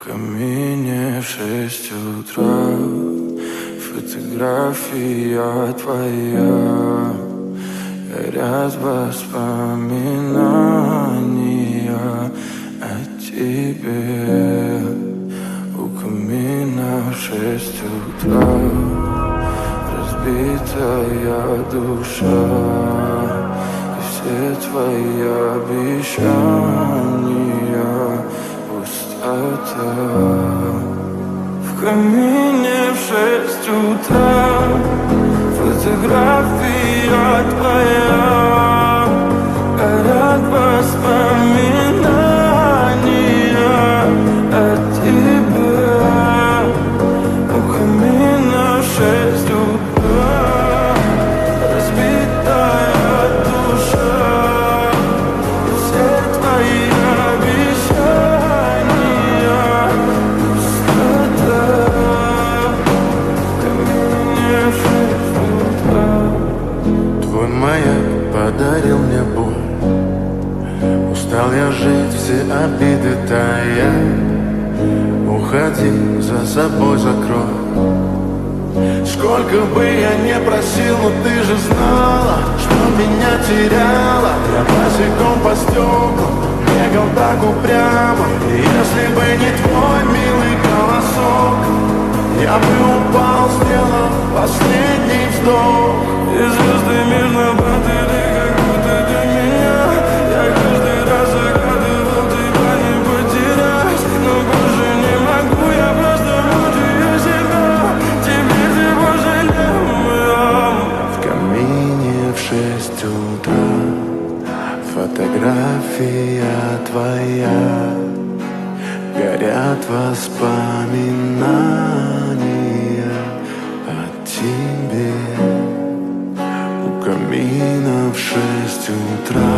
камине в 6 утра, фотография твоя, горят воспоминания о тебе. У камина в 6 утра, разбитая душа, и все твои обещания пустота. В камине в 6 утра, фотография твоя, горят воспоминания о тебе. У камина в 6 утра, разбитая душа, и все твои обещания пустота. В камине в 6 утра. Твой маяк подарил мне боль, устал я жить, все обиды тая. Уходи, за собой закрой. Сколько бы я не просил, но ты же знала, что меня теряла. Я босиком по стеклам бегал так упрямо, и если бы не твой милый голосок, я бы упал, сделав последний вздох. И звезды мирно падали, как будто для меня. Я каждый раз загадывал тебя не потерять, но больше не могу, я просто мучаю себя. Теперь ты пожалел. В камине в 6 утра, фотография твоя, горят воспоминания о тебе. У камина в 6 утра,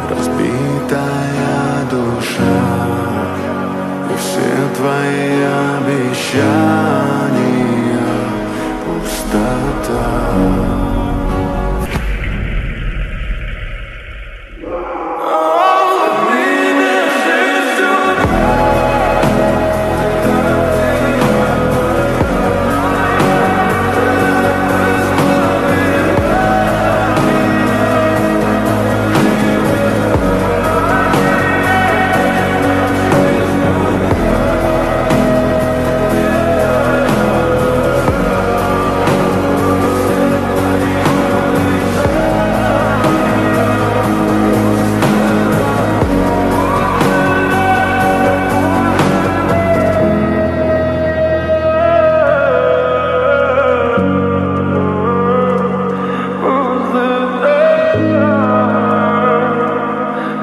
разбитая душа, и все твои обещания пустота.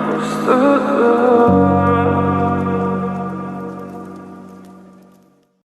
Пустота.